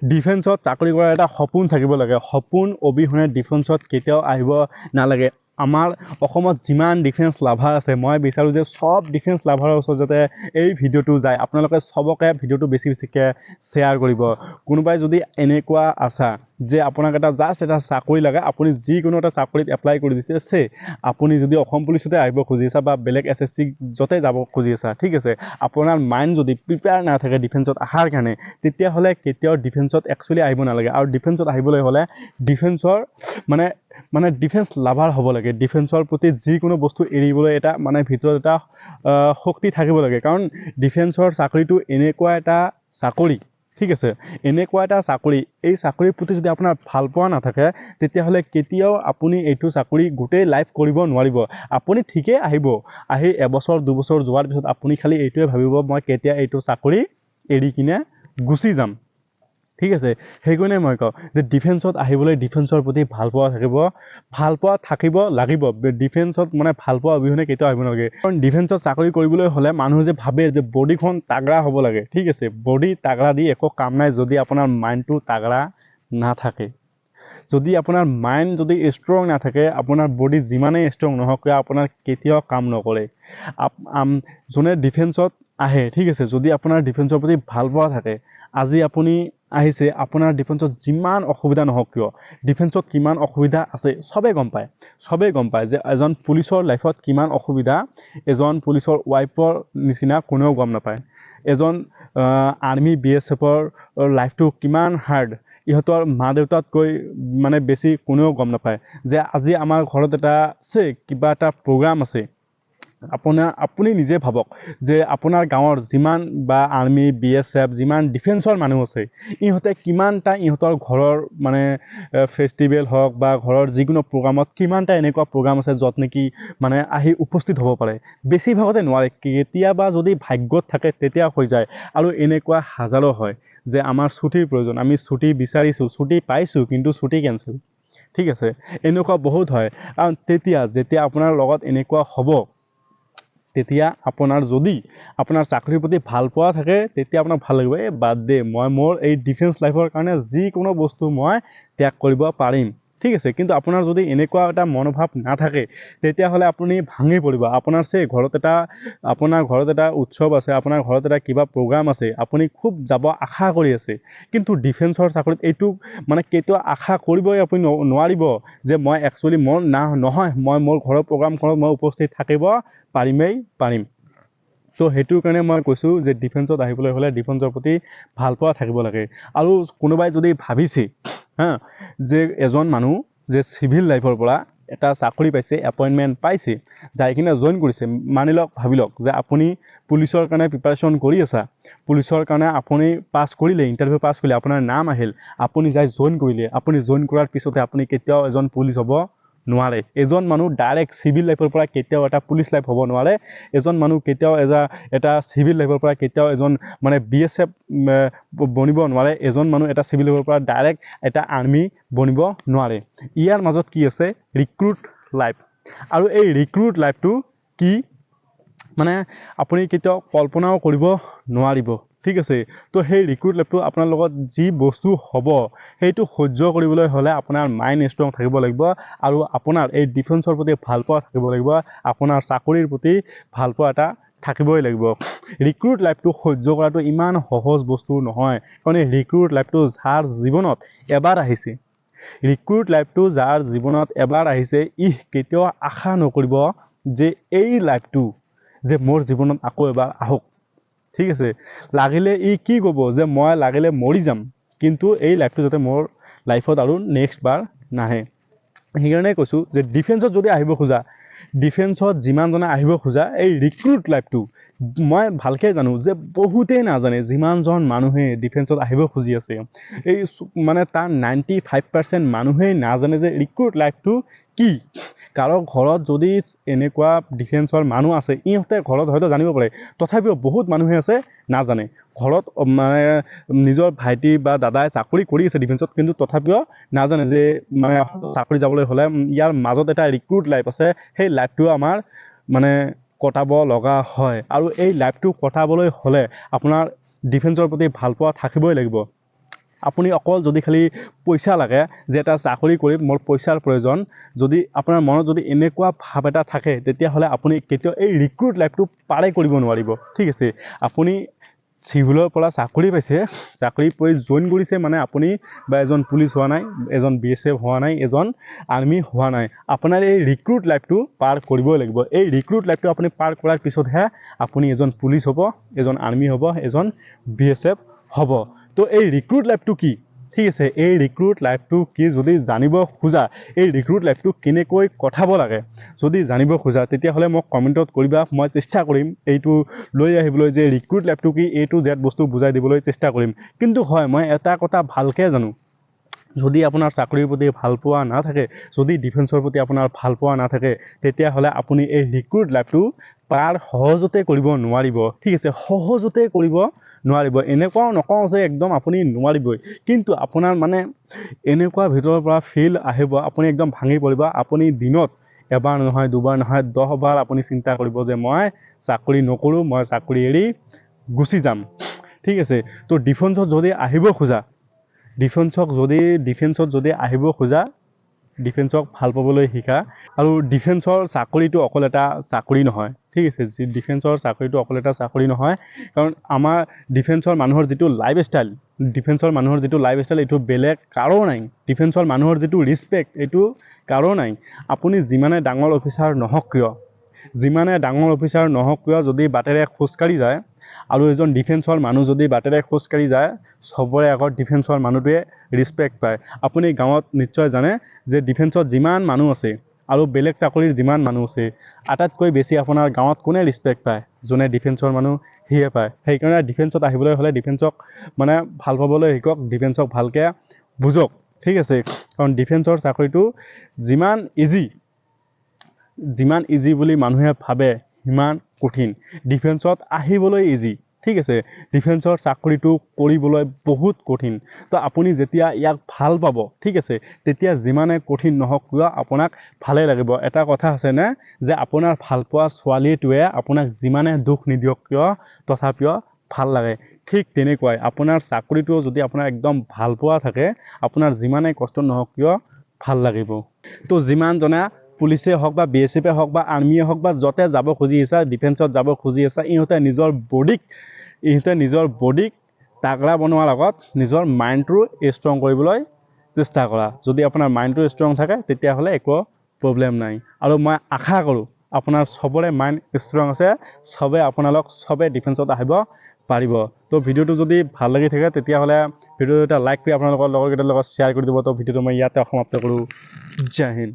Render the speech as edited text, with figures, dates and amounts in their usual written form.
ডিফেন্সত চাকৰি কৰাৰ এটা সপোন থাকিব লাগে। সপোন অবিহনে ডিফেন্সত কেতিয়াও আহিব নালাগে। আমাৰ অসমত যিমান ডিফেন্স লাভাৰ আছে, মই বিচাৰোঁ যে সব ডিফেন্স লাভাৰৰ ওচৰত যাতে এই ভিডিঅ'টো যায়। আপোনালোকে সবকে ভিডিঅ'টো বেছিকৈ শ্বেয়াৰ কৰিব। কোনোবাই যদি এনেকুৱা আছা যে আপোনাক এটা জাষ্ট এটা চাকৰি লাগে, আপুনি যিকোনো এটা চাকৰিত এপ্লাই কৰি দিছে, আপুনি যদি অসম পুলিচতে আহিব খুজি আছা বা বেলেগ SSC য'তে যাব খুজি আছা, ঠিক আছে, আপোনাৰ মাইণ্ড যদি প্ৰিপেয়াৰ নাথাকে ডিফেন্সত অহাৰ কাৰণে, তেতিয়াহ'লে কেতিয়াও ডিফেন্সত একচুৱেলি আহিব নালাগে। আৰু ডিফেন্সত আহিবলৈ হ'লে ডিফেন্সৰ মানে ডিফেন্স লাভাৰ হ'ব লাগে। ডিফেন্সৰ প্ৰতি যিকোনো বস্তু এৰিবলৈ এটা ভিতৰত এটা শক্তি থাকিব লাগে। কাৰণ ডিফেন্সৰ চাকৰিটো এনেকুৱা এটা চাকৰি, ঠিক আছে, এনেকুৱা এটা চাকৰি, এই চাকৰিৰ প্ৰতি যদি আপোনাৰ ভাল পোৱা নাথাকে, তেতিয়াহ'লে কেতিয়াও আপুনি এইটো চাকৰি গোটেই লাইফ কৰিব নোৱাৰিব। আপুনি ঠিকেই আহি এবছৰ দুবছৰ যোৱাৰ পিছত আপুনি খালি এইটোৱে ভাবিব, মই কেতিয়া এইটো চাকৰি এৰি কিনে গুচি যাম, ঠিক আছে। সেইকাৰণে মই কওঁ যে ডিফেন্সত আহিবলৈ ডিফেন্সৰ প্ৰতি ভাল পোৱা থাকিব লাগিব। ডিফেন্সত ভাল পোৱা অবিহনে কেতিয়াও আহিব নালাগে। কাৰণ ডিফেন্সত চাকৰি কৰিবলৈ হ'লে মানুহে যে ভাবে যে বডিখন তাগৰা হ'ব লাগে, ঠিক আছে। বডি তাগৰা দি একো কাম নাই যদি আপোনাৰ মাইণ্ডটো তাগৰা নাথাকে। যদি আপোনাৰ মাইণ্ড যদি ষ্ট্ৰং নাথাকে, আপোনাৰ বডি যিমানেই ষ্ট্ৰং নহওক কিয় আপোনাৰ কেতিয়াও কাম নকৰে। যোনে ডিফেন্সত আহে, ঠিক আছে, যদি আপোনাৰ ডিফেন্সৰ প্ৰতি ভাল পোৱা থাকে, আজি আপুনি আহিছে, আপোনাৰ ডিফেন্সত যিমান অসুবিধা নহওক কিয়, ডিফেন্সত কিমান অসুবিধা আছে চবেই গম পায় যে এজন পুলিচৰ লাইফত কিমান অসুবিধা, এজন পুলিচৰ ৱাইফৰ নিচিনা কোনেও গম নাপায়। এজন আৰ্মি BSFৰ লাইফটো কিমান হাৰ্ড, ইহঁতৰ মা দেউতাতকৈ বেছি কোনেও গম নাপায়। যে আজি আমাৰ ঘৰত এটা আছে, কিবা এটা প্ৰগ্ৰাম আছে, আপুনি নিজে ভাবক যে আপোনাৰ গাঁৱৰ যিমান বা আৰ্মি BSF যিমান ডিফেন্সৰ মানুহ আছে, ইহঁতে কিমানটা ইহঁতৰ ঘৰৰ ফেষ্টিভেল হওক বা ঘৰৰ যিকোনো প্ৰগ্ৰামত কিমানটা এনেকুৱা প্ৰগ্ৰাম আছে য'ত নেকি আহি উপস্থিত হ'ব পাৰে। বেছিভাগতে নোৱাৰে, কেতিয়াবা যদি ভাগ্যত থাকে তেতিয়া হৈ যায়। আৰু এনেকুৱা হাজাৰো হয় যে আমাৰ ছুটিৰ প্ৰয়োজন, আমি ছুটি বিচাৰিছোঁ, ছুটি পাইছোঁ, কিন্তু ছুটি কেঞ্চেল, ঠিক আছে। এনেকুৱা বহুত হয়। কাৰণ যেতিয়া আপোনাৰ লগত এনেকুৱা হ'ব, তেতিয়া যদি আপোনাৰ চাকৰিৰ প্ৰতি ভাল পোৱা থাকে, তেতিয়া আপোনাক ভাল লাগিব, বাদ দে, মই মোৰ এই ডিফেন্স লাইফৰ কাৰণে যিকোনো বস্তু মই ত্যাগ কৰিব পাৰিম, ঠিক আছে। কিন্তু আপোনাৰ যদি এনেকুৱা এটা মনোভাৱ নাথাকে, তেতিয়াহ'লে আপুনি ভাঙি পৰিব। আপোনাৰ ঘৰত এটা উৎসৱ আছে, আপোনাৰ ঘৰত এটা কিবা প্ৰগ্ৰাম আছে, আপুনি খুব যাব আশা কৰি আছে, কিন্তু ডিফেন্সৰ চাকৰিত এইটো কেতিয়াও আশা কৰিবই আপুনি নোৱাৰিব যে মই একচুৱেলি নহয়, মই মোৰ ঘৰৰ প্ৰগ্ৰামখনত মই উপস্থিত থাকিব পাৰিম। তো সেইটোৰ কাৰণে মই কৈছোঁ যে ডিফেন্সত আহিবলৈ হ'লে ডিফেন্সৰ প্ৰতি ভাল পোৱা থাকিব লাগে। আৰু কোনোবাই যদি ভাবিছে যে এজন মানুহ যে চিভিল লাইফৰ পৰা এটা চাকৰি পাইছে, এপইণ্টমেণ্ট পাইছে, যাই কিনে জইন কৰিছে, ভাবি লওক যে আপুনি পুলিচৰ কাৰণে প্ৰিপাৰেশ্যন কৰি আছা, পুলিচৰ কাৰণে আপুনি পাছ কৰিলে, ইণ্টাৰভিউ পাছ কৰিলে, আপোনাৰ নাম আহিল, আপুনি যাই জইন কৰিলে, আপুনি জইন কৰাৰ পিছতে আপুনি কেতিয়াও এজন পুলিচ হ'ব নোৱাৰে। এজন মানুহ ডাইৰেক্ট চিভিল লাইফৰ পৰা কেতিয়াও এটা পুলিচ লাইফ হ'ব নোৱাৰে। এজন মানুহ কেতিয়াও এটা চিভিল লাইফৰ পৰা কেতিয়াও এজন BSF বনিব নোৱাৰে। এজন মানুহ এটা চিভিল লাইফৰ পৰা ডাইৰেক্ট এটা আৰ্মি বনিব নোৱাৰে। ইয়াৰ মাজত কি আছে? Recruit life. আৰু এই ৰিক্ৰুট লাইফটো কি আপুনি কেতিয়াও কল্পনাও কৰিব নোৱাৰিব, ঠিক আছে। তো সেই ৰিক্ৰুট লাইফটো আপোনাৰ লগত যি বস্তু হ'ব, সেইটো সহ্য কৰিবলৈ হ'লে আপোনাৰ মাইণ্ড ষ্ট্ৰং থাকিব লাগিব, আৰু আপোনাৰ এই ডিফেন্সৰ প্ৰতি ভাল পোৱা থাকিব লাগিব, আপোনাৰ চাকৰিৰ প্ৰতি ভাল পোৱা এটা থাকিবই লাগিব। ৰিক্ৰুট লাইফটো সহ্য কৰাটো ইমান সহজ বস্তু নহয়। কাৰণ এই ৰিক্ৰুট লাইফটো যাৰ জীৱনত এবাৰ আহিছে, ই কেতিয়াও আশা নকৰিব যে এই লাইফটো যে মোৰ জীৱনত আকৌ এবাৰ আহক, ঠিক আছে। লাগিলে ই কি ক'ব যে মই লাগিলে মৰি যাম, কিন্তু এই লাইফটো যাতে মোৰ লাইফত আৰু নেক্সট বাৰ নাহে। সেইকাৰণে কৈছোঁ যে ডিফেন্সত যদি আহিব খোজা, ডিফেন্সত যিমানজনে আহিব খোজা, এই ৰিক্ৰুট লাইফটো মই ভালকৈ জানো যে বহুতেই নাজানে। যিমানজন মানুহে ডিফেন্সত আহিব খুজি আছে, এই তাৰ 95% মানুহেই নাজানে যে ৰিক্ৰুট লাইফটো কি। কাৰো ঘৰত যদি এনেকুৱা ডিফেন্সৰ মানুহ আছে, ইহঁতে ঘৰত হয়তো জানিব পাৰে, তথাপিও বহুত মানুহে আছে নাজানে। ঘৰত নিজৰ ভাইটি বা দাদাই চাকৰি কৰি আছে ডিফেন্সত, কিন্তু তথাপিও নাজানে যে চাকৰি যাবলৈ হ'লে ইয়াৰ মাজত এটা ৰিক্ৰুট লাইফ আছে, সেই লাইফটো আমাৰ কটাব লগা হয়। আৰু এই লাইফটো কটাবলৈ হ'লে আপোনাৰ ডিফেন্সৰ প্ৰতি ভাল পোৱা থাকিবই লাগিব। আপুনি অকল যদি খালি পইচা লাগে যে এটা চাকৰি কৰিম মোৰ পইচাৰ প্ৰয়োজন যদি আপোনাৰ মনত যদি এনেকুৱা ভাৱ এটা থাকে তেতিয়াহ'লে আপুনি কেতিয়াও এই ৰিক্ৰুট লাইফটো পাৰেই কৰিব নোৱাৰিব ঠিক আছে আপুনি চিভিলৰ পৰা চাকৰি পাইছে চাকৰি কৰি জইন কৰিছে মানে আপুনি বা এজন পুলিচ হোৱা নাই এজন BSF হোৱা নাই এজন আৰ্মি হোৱা নাই আপোনাৰ এই ৰিক্ৰুট লাইফটো পাৰ কৰিবই লাগিব এই ৰিক্ৰুট লাইফটো আপুনি পাৰ কৰাৰ পিছতহে আপুনি এজন পুলিচ হ'ব এজন আৰ্মি হ'ব এজন BSF হ'ব তো এই ৰিক্ৰুট লাইফটো কি ঠিক আছে এই ৰিক্ৰুট লাইফটো কি যদি জানিব খোজা এই ৰিক্ৰুট লাইফটো কেনেকৈ কটাব লাগে যদি জানিব খোজা তেতিয়াহ'লে মোক কমেণ্টত কৰিবা মই চেষ্টা কৰিম এইটো লৈ আহিবলৈ যে ৰিক্ৰুট লাইফটো কি A to Z বস্তু বুজাই দিবলৈ চেষ্টা কৰিম কিন্তু হয় মই এটা কথা ভালকৈ জানো যদি আপোনাৰ চাকৰিৰ প্ৰতি ভাল পোৱা নাথাকে যদি ডিফেন্সৰ প্ৰতি আপোনাৰ ভাল পোৱা নাথাকে তেতিয়াহ'লে আপুনি এই ৰিক্ৰুট লাইফটো পাৰ সহজতে কৰিব নোৱাৰিব ঠিক আছে সহজতে কৰিব নোৱাৰিব এনেকুৱাও নকওঁ যে একদম আপুনি নোৱাৰিবই কিন্তু আপোনাৰ মানে এনেকুৱা ভিতৰৰ পৰা ফিল আহিব আপুনি একদম ভাঙি পৰিব আপুনি দিনত এবাৰ নহয় দুবাৰ নহয় 10 বাৰ আপুনি চিন্তা কৰিব যে মই চাকৰি নকৰোঁ মই চাকৰি এৰি গুচি যাম ঠিক আছে তো ডিফেন্সত যদি আহিব খোজা ডিফেন্সত যদি আহিব খোজা ডিফেন্সক ভাল পাবলৈ শিকা আৰু ডিফেন্সৰ চাকৰিটো অকল এটা চাকৰি নহয় ঠিক আছে ডিফেন্সৰ চাকৰিটো অকল এটা চাকৰি নহয় কাৰণ আমাৰ ডিফেন্সৰ মানুহৰ যিটো লাইফষ্টাইল এইটো বেলেগ কাৰো নাই ডিফেন্সৰ মানুহৰ যিটো ৰিছপেক্ট এইটো কাৰো নাই আপুনি যিমানে ডাঙৰ অফিচাৰ নহওক কিয় যদি বাটেৰে খোজকাঢ়ি যায় আৰু এজন ডিফেন্সৰ মানুহ যদি বাটেৰে খোজকাঢ়ি যায় সবৰে আগত ডিফেন্সৰ মানুহটোৱে ৰিছপেক্ট পায় আপুনি গাঁৱত নিশ্চয় জানে যে ডিফেন্সত যিমান মানুহ আছে আৰু বেলেগ চাকৰিৰ যিমান মানুহ আছে আটাইতকৈ বেছি আপোনাৰ গাঁৱত কোনে ৰিছপেক্ট পায় যোনে ডিফেন্সৰ মানুহ সিয়ে পায় সেইকাৰণে ডিফেন্সত আহিবলৈ হ'লে ডিফেন্সক মানে ভাল পাবলৈ শিকক ডিফেন্সক ভালকৈ বুজক ঠিক আছে কাৰণ ডিফেন্সৰ চাকৰিটো যিমান ইজি বুলি মানুহে ভাবে সিমান কঠিন ডিফেন্সত আহিবলৈ ইজি ঠিক আছে ডিফেন্সৰ চাকৰিটো কৰিবলৈ বহুত কঠিন তো আপুনি যেতিয়া ইয়াক ভাল পাব ঠিক আছে তেতিয়া যিমানে কঠিন নহওক কিয় আপোনাক ভালে লাগিব এটা কথা আছে নে যে আপোনাৰ ভাল পোৱা ছোৱালীটোৱে আপোনাক যিমানে দুখ নিদিয়ক কিয় তথাপিও ভাল লাগে ঠিক তেনেকুৱাই আপোনাৰ চাকৰিটো যদি আপোনাৰ একদম ভাল পোৱা থাকে আপোনাৰ যিমানে কষ্ট নহওক কিয় ভাল লাগিব তো যিমান জনা পুলিচে হওক বা BSF হওক বা আৰ্মিয়ে হওক বা য'তে যাব খুজি আছে ডিফেন্সত যাব খুজি আছে ইহঁতে নিজৰ বডিক তাগৰা বনোৱাৰ আগত নিজৰ মাইণ্ডটো ষ্ট্ৰং কৰিবলৈ চেষ্টা কৰা যদি আপোনাৰ মাইণ্ডটো ষ্ট্ৰং থাকে তেতিয়াহ'লে একো প্ৰব্লেম নাই আৰু মই আশা কৰোঁ আপোনাৰ সবৰে মাইণ্ড ষ্ট্ৰং আছে সবে ডিফেন্সত আহিব পাৰিব তো ভিডিঅ'টো যদি ভাল লাগি থাকে তেতিয়াহ'লে ভিডিঅ'টো এটা লাইক কৰি আপোনালোকৰ লগৰকেইটাৰ লগত শ্বেয়াৰ কৰি দিব তো ভিডিঅ'টো মই ইয়াতে সমাপ্ত কৰোঁ জয় হিন্দ